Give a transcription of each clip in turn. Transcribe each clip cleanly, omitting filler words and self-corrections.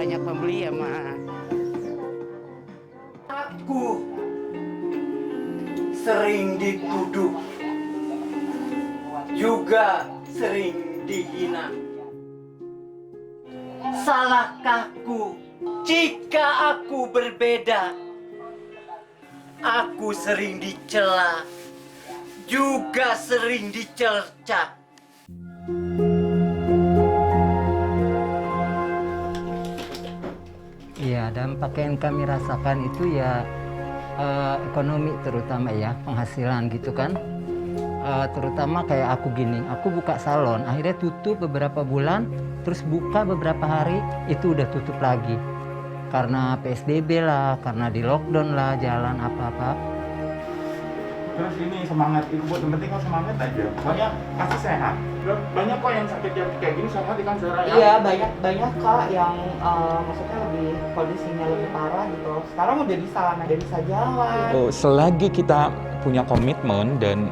banyak pembeli ya, Mas. Aku sering dituduh, juga sering dihina. Salahkahku jika aku berbeda? Aku sering dicela, juga sering dicerca. Iya, dampak yang kami rasakan itu ya ekonomi terutama ya, penghasilan gitu kan. Terutama kayak aku gini, aku buka salon, akhirnya tutup beberapa bulan, terus buka beberapa hari, itu udah tutup lagi. Karena PSBB lah, karena di lockdown lah, jalan apa-apa. Terus ini semangat, itu buat yang penting kan semangat aja. Soalnya pasti sehat. Dan banyak kok yang sakit yang kayak gini sehat kan Zara ya? Iya, banyak Kak yang maksudnya lebih kondisinya lebih parah gitu. Sekarang udah bisa jalan. Selagi kita punya komitmen dan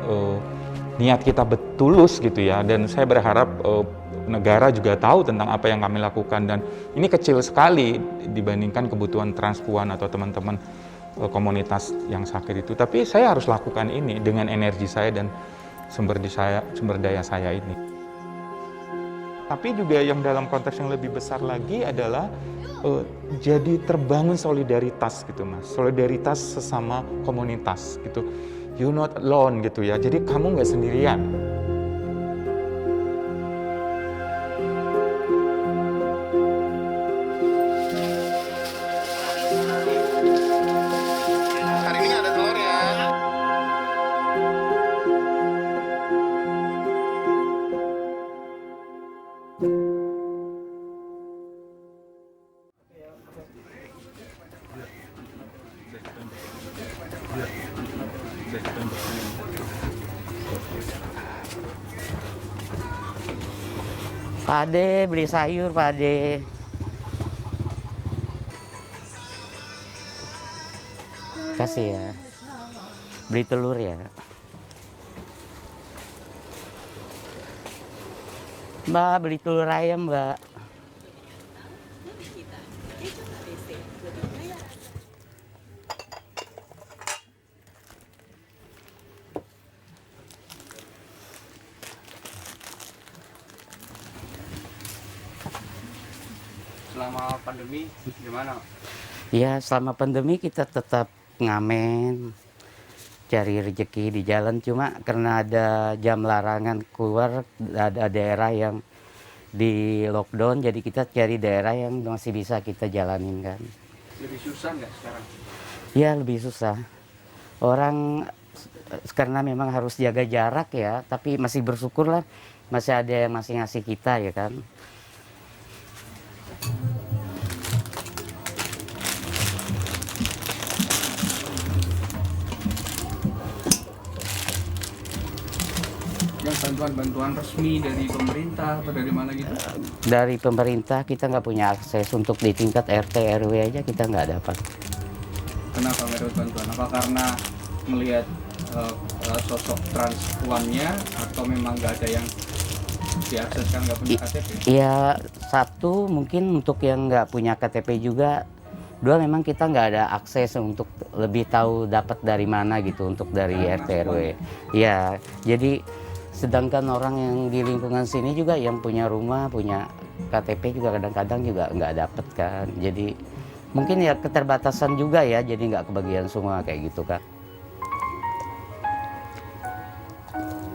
niat kita betulus gitu ya, dan saya berharap negara juga tahu tentang apa yang kami lakukan, dan ini kecil sekali dibandingkan kebutuhan transpuan atau teman-teman komunitas yang sakit itu, tapi saya harus lakukan ini dengan energi saya dan sumber daya saya ini. Tapi juga yang dalam konteks yang lebih besar lagi adalah jadi terbangun solidaritas gitu Mas, solidaritas sesama komunitas gitu. You're not alone gitu ya, jadi kamu nggak sendirian. Hari ini nggak ada telur ya. Pak Ade, beli sayur, Pak Ade. Kasih ya. Beli telur ya. Mbak, beli telur ayam, Mbak. Selama pandemi gimana? Ya, selama pandemi kita tetap ngamen, cari rezeki di jalan. Cuma karena ada jam larangan keluar, ada daerah yang di lockdown, jadi kita cari daerah yang masih bisa kita jalanin kan. Lebih susah nggak sekarang? Ya, lebih susah. Orang karena memang harus jaga jarak ya, tapi masih bersyukur lah, masih ada yang masih ngasih kita ya kan. Yang bantuan-bantuan resmi dari pemerintah atau dari mana gitu? Dari pemerintah kita nggak punya akses, untuk di tingkat RT RW aja kita nggak dapat. Kenapa nggak dapat bantuan? Apa karena melihat sosok transpuannya atau memang nggak ada yang diakses kan nggak punya KTP? Ya, satu mungkin untuk yang nggak punya KTP juga. Dua, memang kita nggak ada akses untuk lebih tahu dapat dari mana gitu, untuk dari RT RW. Ya, jadi sedangkan orang yang di lingkungan sini juga yang punya rumah, punya KTP juga kadang-kadang juga nggak dapat kan. Jadi mungkin ya keterbatasan juga ya, jadi nggak kebagian semua kayak gitu kan.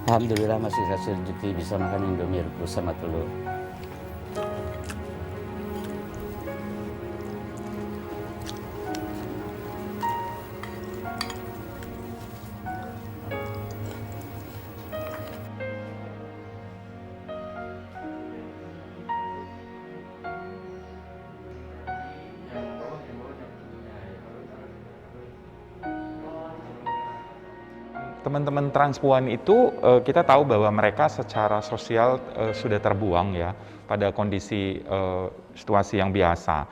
Alhamdulillah masih kasih rezeki bisa makan Indomie rebus sama telur. Teman-teman transpuan itu kita tahu bahwa mereka secara sosial sudah terbuang ya pada kondisi situasi yang biasa.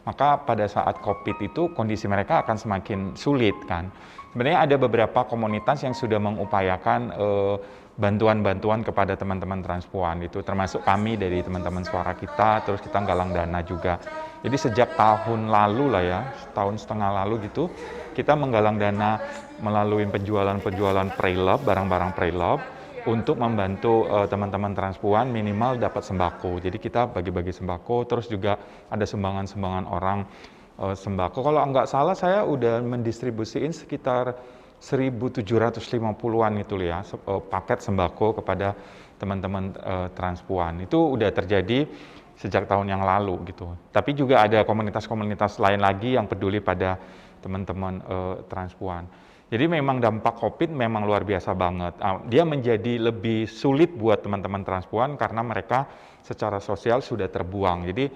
Maka pada saat COVID itu kondisi mereka akan semakin sulit kan. Sebenarnya ada beberapa komunitas yang sudah mengupayakan bantuan-bantuan kepada teman-teman transpuan itu, termasuk kami dari teman-teman Suara Kita, terus kita galang dana juga. Jadi sejak tahun lalu lah ya, setahun setengah lalu gitu, kita menggalang dana melalui penjualan-penjualan preloved, barang-barang preloved, untuk membantu teman-teman transpuan minimal dapat sembako. Jadi kita bagi-bagi sembako, terus juga ada sumbangan-sumbangan orang sembako. Kalau nggak salah saya udah mendistribusiin sekitar 1.750-an itu ya, paket sembako kepada teman-teman transpuan. Itu udah terjadi sejak tahun yang lalu gitu. Tapi juga ada komunitas-komunitas lain lagi yang peduli pada teman-teman transpuan. Jadi memang dampak COVID memang luar biasa banget. Dia menjadi lebih sulit buat teman-teman transpuan karena mereka secara sosial sudah terbuang. Jadi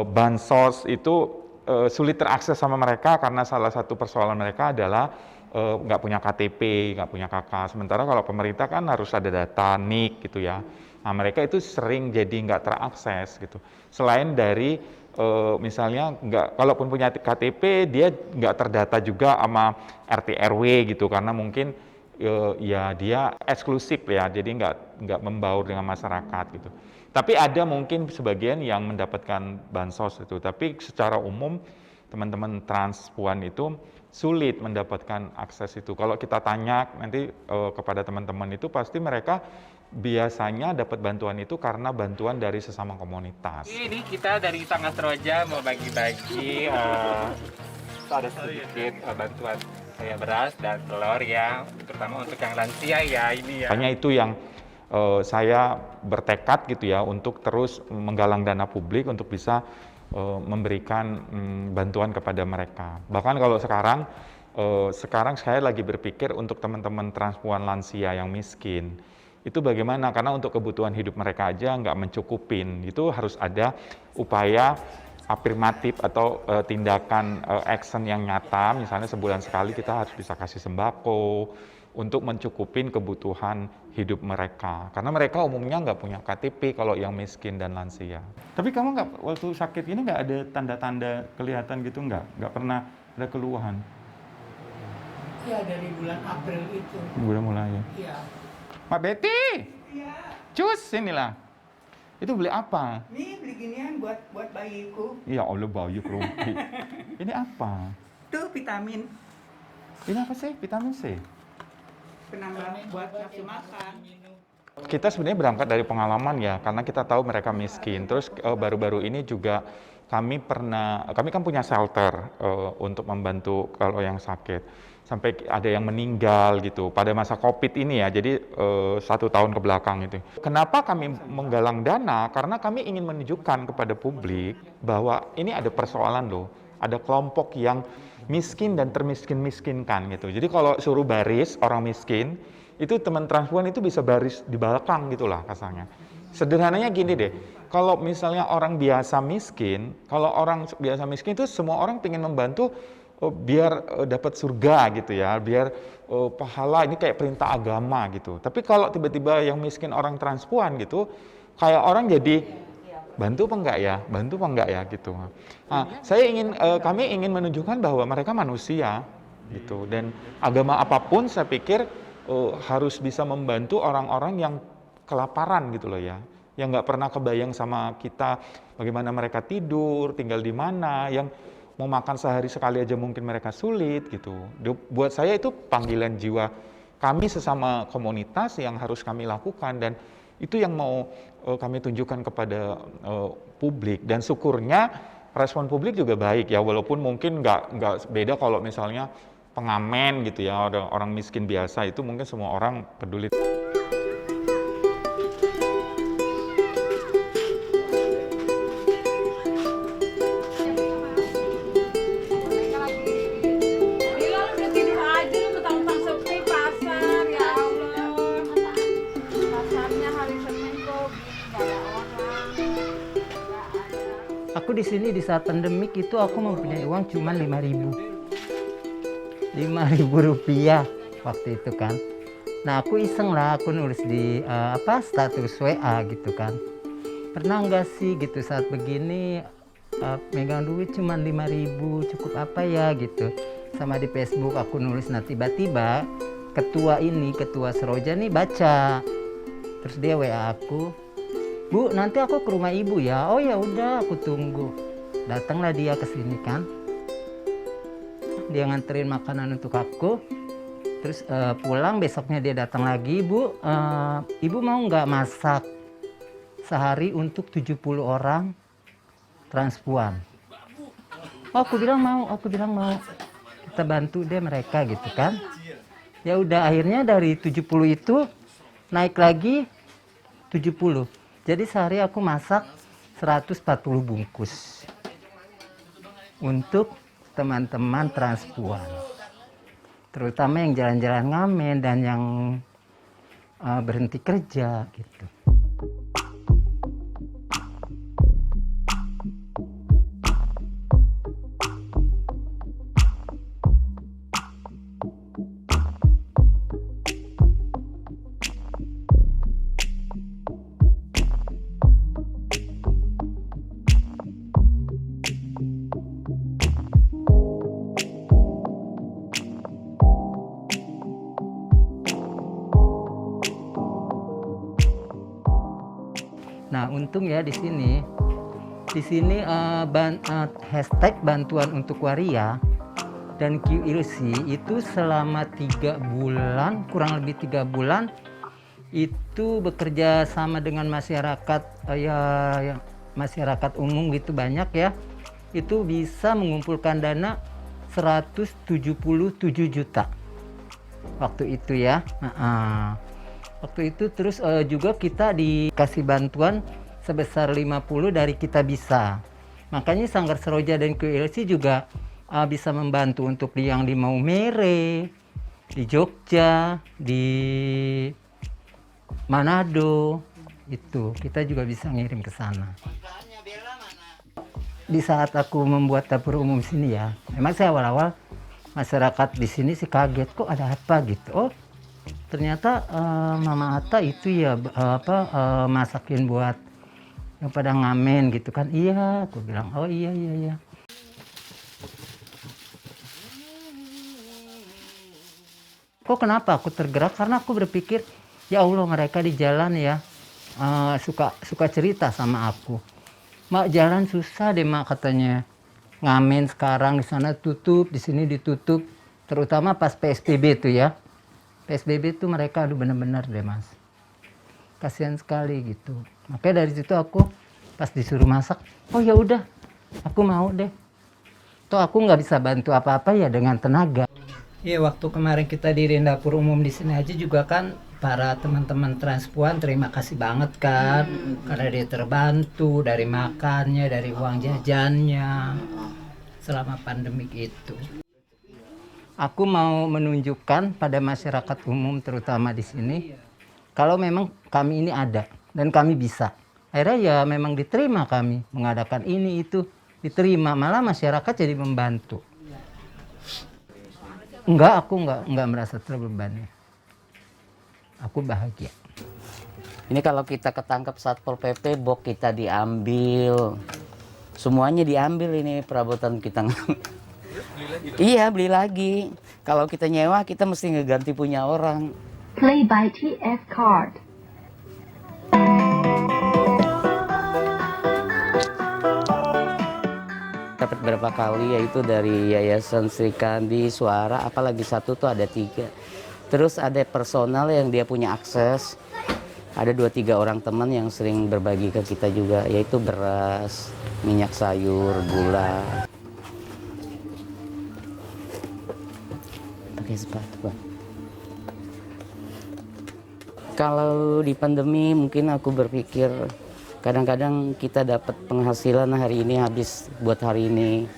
bansos itu sulit terakses sama mereka karena salah satu persoalan mereka adalah nggak punya KTP, nggak punya KK. Sementara kalau pemerintah kan harus ada data NIK gitu ya. Nah mereka itu sering jadi nggak terakses gitu. Selain dari misalnya kalaupun punya KTP dia nggak terdata juga sama RT RW gitu karena mungkin ya dia eksklusif ya, jadi nggak membaur dengan masyarakat gitu. Tapi ada mungkin sebagian yang mendapatkan bansos itu, tapi secara umum teman-teman transpuan itu sulit mendapatkan akses itu. Kalau kita tanya nanti kepada teman-teman itu pasti mereka biasanya dapat bantuan itu karena bantuan dari sesama komunitas. Ini kita dari Sangat Roja mau bagi-bagi ada sedikit bantuan kayak beras dan telur ya, terutama untuk yang lansia ya ini ya. Makanya itu yang saya bertekad gitu ya untuk terus menggalang dana publik untuk bisa memberikan bantuan kepada mereka. Bahkan kalau sekarang saya lagi berpikir untuk teman-teman transpuan lansia yang miskin, itu bagaimana? Karena untuk kebutuhan hidup mereka aja nggak mencukupin, itu harus ada upaya afirmatif atau tindakan action yang nyata, misalnya sebulan sekali kita harus bisa kasih sembako, untuk mencukupin kebutuhan hidup mereka. Karena mereka umumnya nggak punya KTP kalau yang miskin dan lansia. Tapi kamu nggak, waktu sakit ini nggak ada tanda-tanda kelihatan gitu nggak? Nggak pernah ada keluhan? Ya dari bulan April itu. Udah mulai ya? Iya. Mbak Betty! Iya. Cus, inilah. Itu beli apa? Nih beli ginian buat bayiku. Ya Allah, bayi kerumpi. Ini apa? Tuh vitamin. Ini apa sih? Vitamin C? Penambah buat nafsu makan. Kita sebenarnya berangkat dari pengalaman ya, karena kita tahu mereka miskin. Terus baru-baru ini juga kami kan punya shelter untuk membantu kalau yang sakit. Sampai ada yang meninggal gitu pada masa COVID ini ya, jadi 1 tahun ke belakang itu. Kenapa kami menggalang dana? Karena kami ingin menunjukkan kepada publik bahwa ini ada persoalan loh, ada kelompok yang miskin dan termiskin-miskinkan gitu. Jadi kalau suruh baris orang miskin, itu teman transpuan itu bisa baris di belakang gitulah kasarnya. Sederhananya gini deh, kalau misalnya orang biasa miskin, itu semua orang pengen membantu biar dapat surga gitu ya, biar pahala, ini kayak perintah agama gitu. Tapi kalau tiba-tiba yang miskin orang transpuan gitu, kayak orang jadi bantu apa enggak ya gitu. Nah, kami ingin menunjukkan bahwa mereka manusia gitu, dan agama apapun saya pikir harus bisa membantu orang-orang yang kelaparan gitu loh ya, yang nggak pernah kebayang sama kita bagaimana mereka tidur, tinggal di mana, yang mau makan sehari sekali aja mungkin mereka sulit gitu. Buat saya itu panggilan jiwa kami sesama komunitas yang harus kami lakukan, dan itu yang mau kami tunjukkan kepada publik. Dan syukurnya respon publik juga baik ya, walaupun mungkin nggak beda kalau misalnya pengamen gitu ya, orang miskin biasa itu mungkin semua orang peduli. Aku di sini di saat pandemik itu aku mempunyai uang cuma 5.000 rupiah waktu itu kan. Nah aku iseng lah, aku nulis di status WA gitu kan. Pernah nggak sih gitu saat begini megang duit cuma 5.000 cukup apa ya gitu. Sama di Facebook aku nulis, nah tiba-tiba ketua Seroja nih baca. Terus dia WA aku, "Bu, nanti aku ke rumah ibu ya." "Oh ya udah, aku tunggu." Datanglah dia ke sini kan. Dia nganterin makanan untuk aku. Terus pulang besoknya dia datang lagi, "Bu, ibu mau nggak masak sehari untuk 70 orang transpuan?" Oh, aku bilang mau. Kita bantu deh mereka gitu kan. Ya udah, akhirnya dari 70 itu naik lagi 70. Jadi sehari aku masak 140 bungkus untuk teman-teman transpuan. Terutama yang jalan-jalan ngamen dan yang berhenti kerja gitu. Nah, untung ya di sini hashtag bantuan untuk waria dan QLC itu selama 3 bulan, kurang lebih 3 bulan itu bekerja sama dengan masyarakat masyarakat umum gitu banyak ya. Itu bisa mengumpulkan dana 177 juta waktu itu ya. Waktu itu terus juga kita dikasih bantuan sebesar 50 dari Kita Bisa. Makanya Sanggar Seroja dan QLC juga bisa membantu untuk yang di Maumere, di Jogja, di Manado. Itu kita juga bisa ngirim ke sana. Di saat aku membuat dapur umum sini ya, memang saya awal-awal masyarakat di sini sih kaget, kok ada apa gitu. Oh, ternyata Mama Atta itu ya masakin buat yang pada ngamen gitu kan. Iya, aku bilang, oh iya. Kok kenapa aku tergerak? Karena aku berpikir, ya Allah, mereka di jalan ya suka cerita sama aku. "Mak, jalan susah deh Mak," katanya. "Ngamen sekarang di sana tutup, di sini ditutup." Terutama pas PSBB tuh ya. PSBB itu mereka benar-benar deh Mas. Kasihan sekali gitu. Makanya dari situ aku pas disuruh masak, oh ya udah, aku mau deh. Toh aku nggak bisa bantu apa-apa ya dengan tenaga. Iya, waktu kemarin kita diriin dapur umum di sini aja juga kan para teman-teman transpuan terima kasih banget kan, karena dia terbantu dari makannya, dari uang jajannya selama pandemik itu. Aku mau menunjukkan pada masyarakat umum terutama di sini kalau memang kami ini ada dan kami bisa. Akhirnya ya memang diterima, kami mengadakan ini itu diterima, malah masyarakat jadi membantu. Aku enggak merasa terbebani. Aku bahagia. Ini kalau kita ketangkep Satpol PP, box kita diambil. Semuanya diambil ini perabotan kita. Iya, beli lagi. Kalau kita nyewa, kita mesti ngeganti punya orang. Play by TF Card. Dapat berapa kali, yaitu dari Yayasan Sri Kandi, Suara, apalagi satu tuh ada 3. Terus ada personal yang dia punya akses. Ada 2-3 orang teman yang sering berbagi ke kita juga, yaitu beras, minyak sayur, gula. Pakai sepatu, Bang. Kalau di pandemi mungkin aku berpikir kadang-kadang kita dapat penghasilan hari ini habis buat hari ini.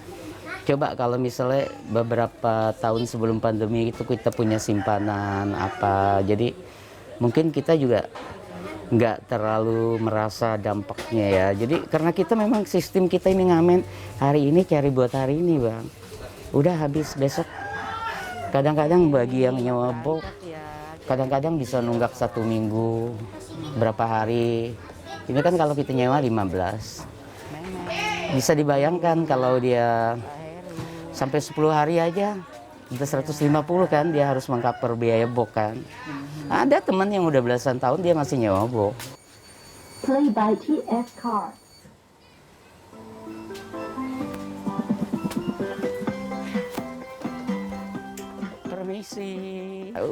Coba kalau misalnya beberapa tahun sebelum pandemi itu kita punya simpanan apa, jadi mungkin kita juga nggak terlalu merasa dampaknya ya. Jadi karena kita memang sistem kita ini ngamen hari ini cari buat hari ini Bang. Udah habis besok. Kadang-kadang bagi yang nyewa box, kadang-kadang bisa nunggak 1 minggu, berapa hari. Ini kan kalau kita nyewa 15. Bisa dibayangkan kalau dia sampai 10 hari aja Udah 150 kan, dia harus mengcover biaya box kan. Ada teman yang udah belasan tahun dia masih nyewa box. Play by TF Card. Permisi.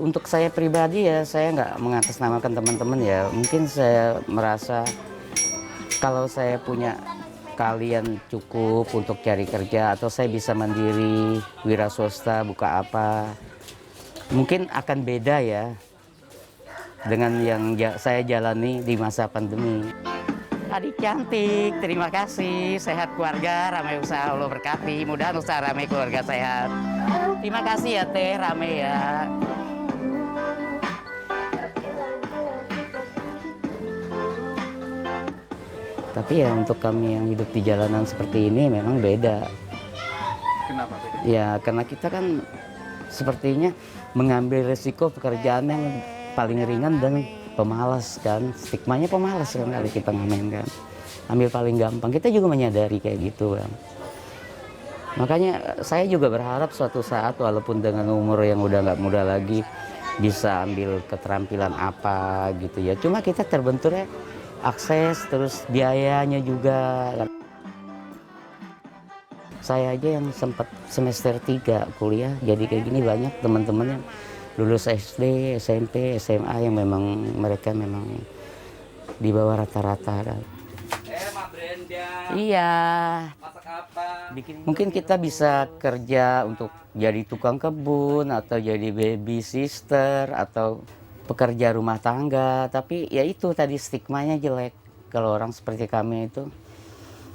Untuk saya pribadi ya, saya nggak mengatasnamakan teman-teman ya. Mungkin saya merasa kalau saya punya kalian cukup untuk cari kerja atau saya bisa mandiri, wira swasta, buka apa, mungkin akan beda ya dengan yang saya jalani di masa pandemi. Adik cantik, terima kasih. Sehat keluarga, ramai usaha, Allah berkati. Mudah-mudahan usaha ramai, keluarga sehat. Terima kasih ya Teh, ramai ya. Tapi ya untuk kami yang hidup di jalanan seperti ini memang beda. Kenapa beda? Ya karena kita kan sepertinya mengambil resiko pekerjaan yang paling ringan dan pemalas kan. Stigmanya pemalas kan kalau kita ngamen kan. Ambil paling gampang, kita juga menyadari kayak gitu kan. Makanya saya juga berharap suatu saat walaupun dengan umur yang udah nggak muda lagi bisa ambil keterampilan apa gitu ya. Cuma kita terbenturnya akses terus biayanya juga. Saya aja yang sempat semester 3 kuliah jadi kayak gini, banyak teman-teman yang lulus SD, SMP, SMA yang memang mereka memang di bawah rata-rata kan. Mak Brenda. Iya. Masak apa? Mungkin kita bisa kerja untuk jadi tukang kebun atau jadi baby sister atau pekerja rumah tangga, tapi ya itu tadi stigmanya jelek. Kalau orang seperti kami itu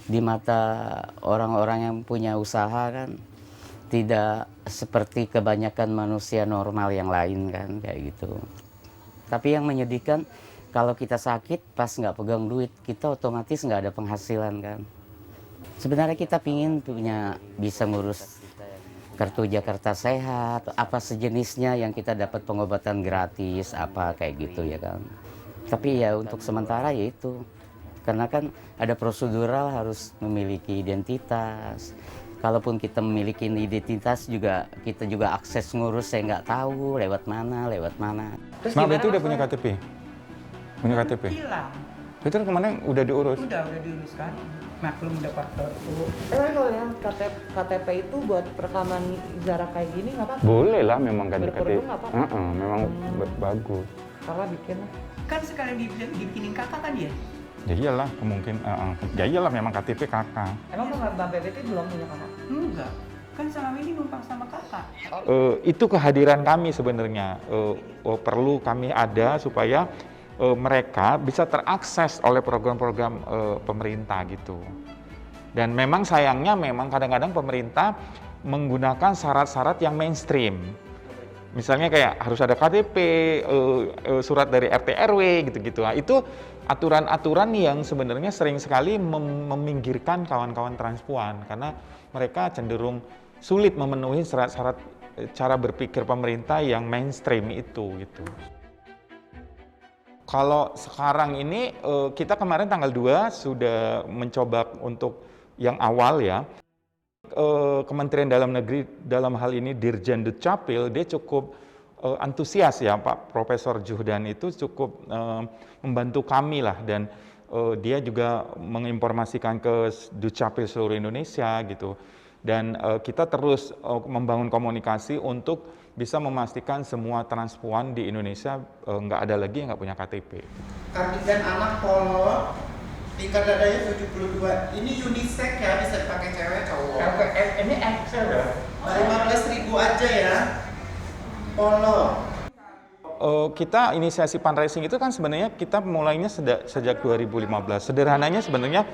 di mata orang-orang yang punya usaha kan tidak seperti kebanyakan manusia normal yang lain kan kayak gitu. Tapi yang menyedihkan kalau kita sakit pas nggak pegang duit kita otomatis nggak ada penghasilan kan. Sebenarnya kita pingin punya bisa ngurus kartu Jakarta Sehat, apa sejenisnya yang kita dapat pengobatan gratis, apa kayak gitu ya kan. Tapi ya untuk sementara ya itu, karena kan ada prosedural harus memiliki identitas. Kalaupun kita memiliki identitas juga, kita juga akses ngurus saya nggak tahu lewat mana. Terus Mak itu udah punya KTP? Punya KTP? Hilang. Itu kemarin udah diurus? Udah diurus kan. Maklum dapat kartu. Kalau yang KTP itu buat perekaman Zara kayak gini nggak apa-apa? Boleh lah memang kan KTP. Berkerudung nggak apa-apa? Memang bagus. Kakak bikin lah. Kan sekalian dibikinin kakak kan dia? Ya iyalah kemungkinan. Ya iyalah memang KTP kakak. Emang Mbak BBT belum punya kakak? Enggak. Kan selama ini numpang sama kakak. Itu kehadiran kami sebenarnya. Perlu kami ada supaya mereka bisa terakses oleh program-program pemerintah gitu. Dan memang sayangnya memang kadang-kadang pemerintah menggunakan syarat-syarat yang mainstream. Misalnya kayak harus ada KTP, surat dari RT RW gitu-gitu. Nah, itu aturan-aturan yang sebenarnya sering sekali meminggirkan kawan-kawan transpuan karena mereka cenderung sulit memenuhi syarat-syarat cara berpikir pemerintah yang mainstream itu gitu. Kalau sekarang ini kita kemarin tanggal 2 sudah mencoba untuk yang awal ya. Kementerian Dalam Negeri dalam hal ini Dirjen Dukcapil dia cukup antusias ya Pak Profesor Juhdan itu cukup membantu kami lah dan dia juga menginformasikan ke Dukcapil seluruh Indonesia gitu. Dan kita terus membangun komunikasi untuk bisa memastikan semua transpuan di Indonesia nggak ada lagi yang nggak punya KTP. Kardigan anak polo, tingkat dadanya 72. Ini unisex ya, bisa dipakai cewek cowok. Ini XL dong. 15.000 aja ya. Polo. Kita inisiasi fundraising itu kan sebenarnya kita mulainya sejak 2015. Sederhananya sebenarnya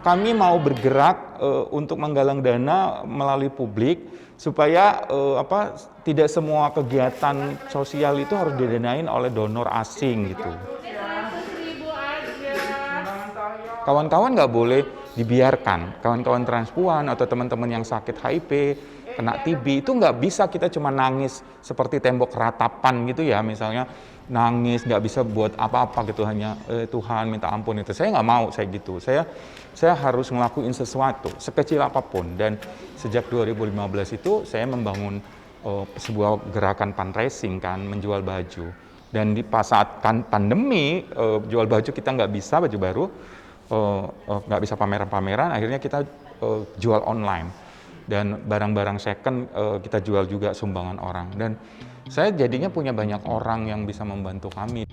kami mau bergerak untuk menggalang dana melalui publik supaya tidak semua kegiatan sosial itu harus didanain oleh donor asing gitu. Kawan-kawan nggak boleh dibiarkan, kawan-kawan transpuan atau teman-teman yang sakit HIV, kena TB itu nggak bisa kita cuma nangis seperti tembok ratapan gitu ya, misalnya nangis nggak bisa buat apa-apa gitu, hanya Tuhan minta ampun itu. Saya nggak mau saya gitu, saya harus ngelakuin sesuatu sekecil apapun. Dan sejak 2015 itu saya membangun sebuah gerakan fundraising kan, menjual baju. Dan pas saat pandemi, jual baju kita nggak bisa, baju baru, nggak bisa pameran-pameran, akhirnya kita jual online. Dan barang-barang second kita jual juga sumbangan orang. Dan saya jadinya punya banyak orang yang bisa membantu kami.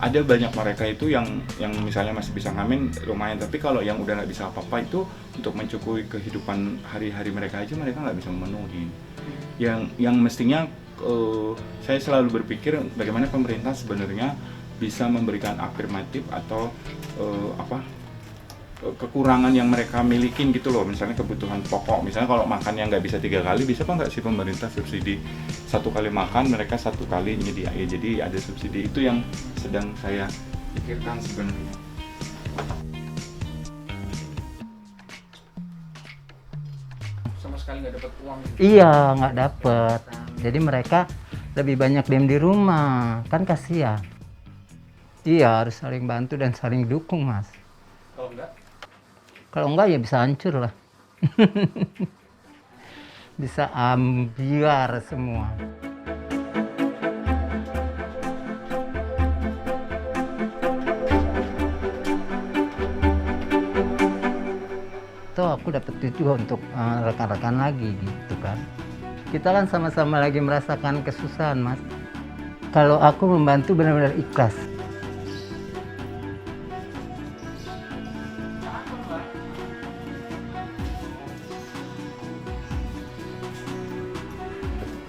Ada banyak mereka itu yang misalnya masih bisa ngamen lumayan, tapi kalau yang udah nggak bisa apa-apa itu untuk mencukupi kehidupan hari-hari mereka aja mereka nggak bisa memenuhi. Yang mestinya saya selalu berpikir bagaimana pemerintah sebenarnya bisa memberikan afirmatif atau kekurangan yang mereka milikin gitu loh, misalnya kebutuhan pokok, misalnya kalau makan yang nggak bisa 3 kali, bisa apa nggak sih pemerintah subsidi 1 kali makan, mereka 1 kali nyediain, jadi ada subsidi. Itu yang sedang saya pikirkan sebenarnya. Sama sekali nggak dapat uang. Iya, nggak dapet. Jadi mereka lebih banyak diam di rumah, kan kasihan. Iya, harus saling bantu dan saling dukung, Mas. Kalau enggak? Kalau enggak ya bisa hancur lah. Bisa ambiar semua. Tuh aku dapat juga untuk rekan-rekan lagi gitu kan. Kita kan sama-sama lagi merasakan kesusahan, Mas. Kalau aku membantu benar-benar ikhlas.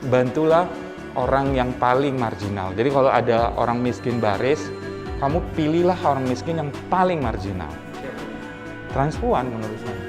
Bantulah orang yang paling marginal. Jadi kalau ada orang miskin baris, kamu pilihlah orang miskin yang paling marginal. Transpuan menurut saya.